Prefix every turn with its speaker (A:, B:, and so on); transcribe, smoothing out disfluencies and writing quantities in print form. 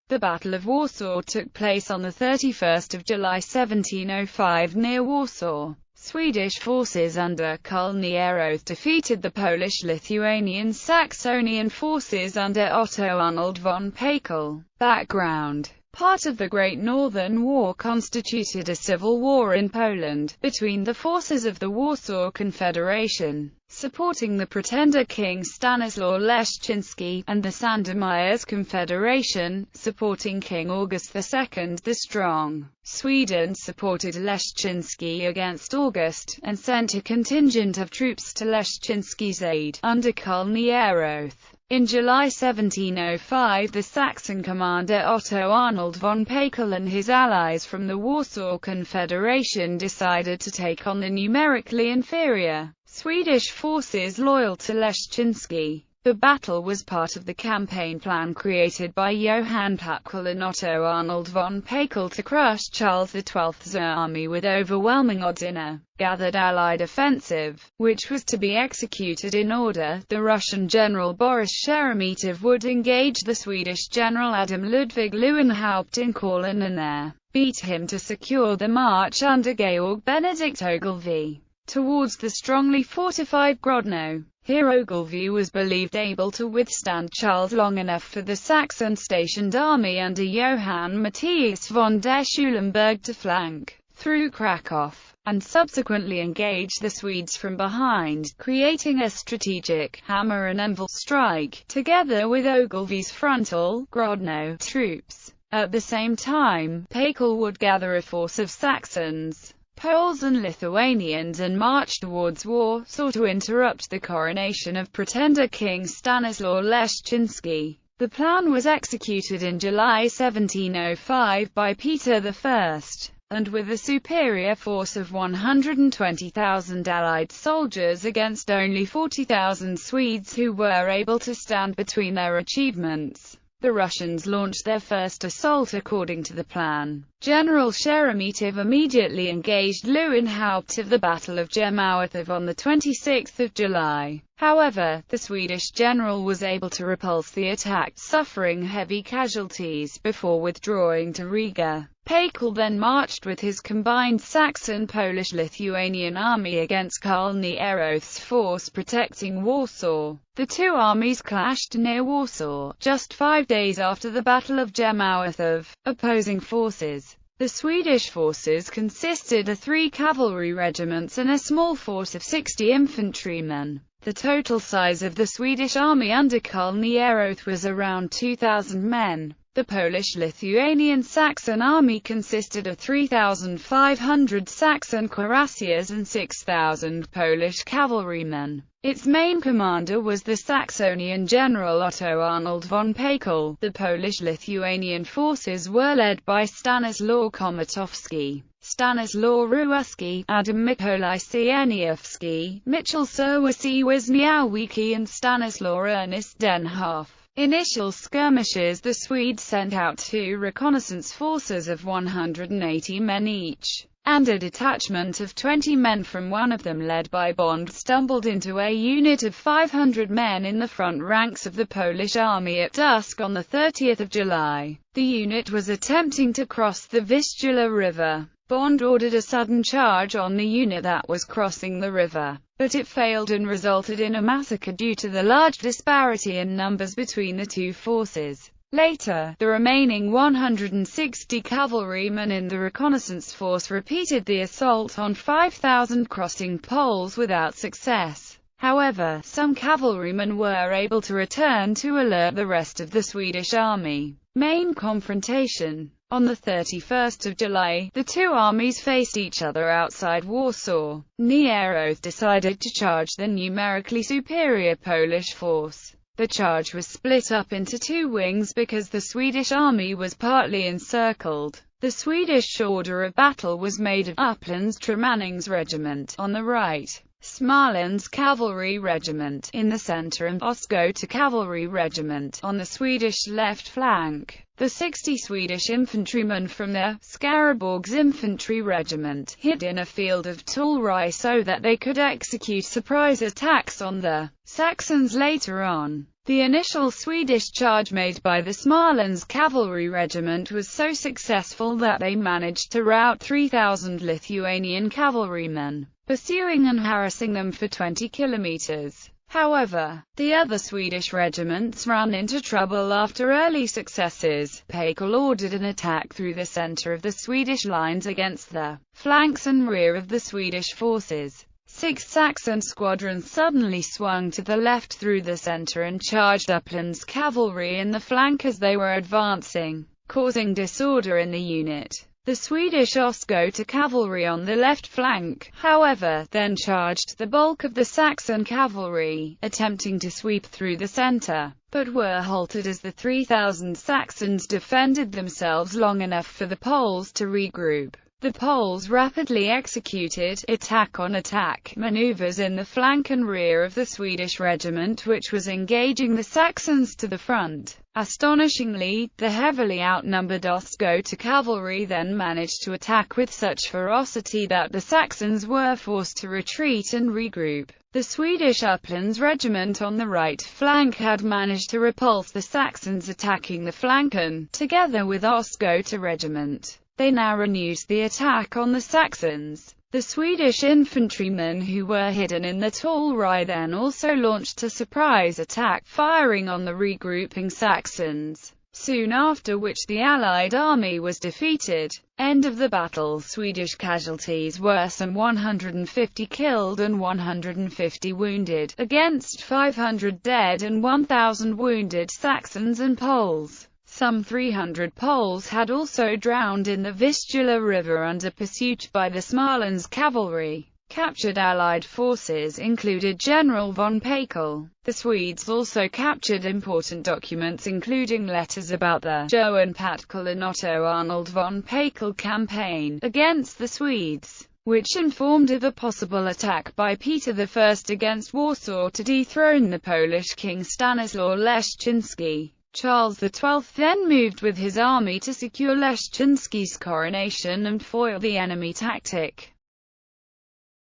A: The Battle of Warsaw took place on 31 July 1705 near Warsaw. Swedish forces under Karl Nieroth defeated the Polish-Lithuanian Saxonian forces under Otto Arnold von Pakel. Background: part of the Great Northern War constituted a civil war in Poland, between the forces of the Warsaw Confederation, supporting the pretender King Stanislaw Leszczyński, and the Sandomierz Confederation, supporting King August II the Strong. Sweden supported Leszczyński against August, and sent a contingent of troops to Leszczyński's aid, under Karl Nieroth. In July 1705 the Saxon commander Otto Arnold von Pakel and his allies from the Warsaw Confederation decided to take on the numerically inferior Swedish forces loyal to Leszczyński. The battle was part of the campaign plan created by Johann Pakel and Otto Arnold von Pakel to crush Charles XII's army with overwhelming odds in a gathered Allied offensive, which was to be executed in order. The Russian general Boris Sheremetyev would engage the Swedish general Adam Ludwig Leuenhaupt in Courland and there beat him to secure the march under Georg Benedict Ogilvy towards the strongly fortified Grodno. Here Ogilvy was believed able to withstand Charles long enough for the Saxon-stationed army under Johann Matthias von der Schulenburg to flank through Krakow, and subsequently engage the Swedes from behind, creating a strategic hammer and anvil strike, together with Ogilvy's frontal, Grodno, troops. At the same time, Pakel would gather a force of Saxons, Poles and Lithuanians and march towards Warsaw to interrupt the coronation of pretender King Stanislaw Leszczyński. The plan was executed in July 1705 by Peter I, and with a superior force of 120,000 Allied soldiers against only 40,000 Swedes who were able to stand between their achievements. The Russians launched their first assault according to the plan. General Sheremetyev immediately engaged Leuenhaupt of the Battle of Jemawath on 26 July. However, the Swedish general was able to repulse the attack, suffering heavy casualties, before withdrawing to Riga. Pakel then marched with his combined Saxon-Polish-Lithuanian army against Karl Nieroth's force protecting Warsaw. The two armies clashed near Warsaw, just 5 days after the Battle of Jemawath of opposing forces. The Swedish forces consisted of 3 cavalry regiments and a small force of 60 infantrymen. The total size of the Swedish army under Karl Nieroth was around 2,000 men. The Polish-Lithuanian Saxon army consisted of 3,500 Saxon cuirassiers and 6,000 Polish cavalrymen. Its main commander was the Saxonian general Otto Arnold von Pakel. The Polish-Lithuanian forces were led by Stanislaw Komatowski, Stanislaw Ruski, Adam Mikołaj Sieniawski, Michał Wisniałowski and Stanislaw Ernest Denhoff. Initial skirmishes: the Swedes sent out 2 reconnaissance forces of 180 men each, and a detachment of 20 men from one of them led by Bond stumbled into a unit of 500 men in the front ranks of the Polish army at dusk on 30 July. The unit was attempting to cross the Vistula River. Bond ordered a sudden charge on the unit that was crossing the river, but it failed and resulted in a massacre due to the large disparity in numbers between the two forces. Later, the remaining 160 cavalrymen in the reconnaissance force repeated the assault on 5,000 crossing Poles without success. However, some cavalrymen were able to return to alert the rest of the Swedish army. Main confrontation. On 31 July, the two armies faced each other outside Warsaw. Nieroth decided to charge the numerically superior Polish force. The charge was split up into 2 wings because the Swedish army was partly encircled. The Swedish order of battle was made of Upplands Tremannings regiment on the right, Småland's Cavalry Regiment in the center and Ostkota Cavalry Regiment on the Swedish left flank. The 60 Swedish infantrymen from the Skaraborgs Infantry Regiment hid in a field of tall rye so that they could execute surprise attacks on the Saxons later on. The initial Swedish charge made by the Småland's Cavalry Regiment was so successful that they managed to rout 3,000 Lithuanian cavalrymen, pursuing and harassing them for 20 kilometers. However, the other Swedish regiments ran into trouble after early successes. Haeckel ordered an attack through the center of the Swedish lines against the flanks and rear of the Swedish forces. 6 Saxon squadrons suddenly swung to the left through the center and charged Uppland's cavalry in the flank as they were advancing, causing disorder in the unit. The Swedish Ostkota cavalry on the left flank, however, then charged the bulk of the Saxon cavalry, attempting to sweep through the center, but were halted as the 3,000 Saxons defended themselves long enough for the Poles to regroup. The Poles rapidly executed attack-on-attack maneuvers in the flank and rear of the Swedish regiment which was engaging the Saxons to the front. Astonishingly, the heavily outnumbered Ostkota cavalry then managed to attack with such ferocity that the Saxons were forced to retreat and regroup. The Swedish Upplands regiment on the right flank had managed to repulse the Saxons attacking the flank and, together with Ostkota regiment, they now renewed the attack on the Saxons. The Swedish infantrymen who were hidden in the tall rye then also launched a surprise attack, firing on the regrouping Saxons, soon after which the Allied army was defeated. End of the battle. Swedish casualties were some 150 killed and 150 wounded, against 500 dead and 1,000 wounded Saxons and Poles. Some 300 Poles had also drowned in the Vistula River under pursuit by the Småland's cavalry. Captured Allied forces included General von Haeckel. The Swedes also captured important documents including letters about the Johan Patkel and Otto Arnold von Haeckel campaign against the Swedes, which informed of a possible attack by Peter I against Warsaw to dethrone the Polish king Stanislaw Leszczyński. Charles XII then moved with his army to secure Leszczyński's coronation and foil the enemy tactic.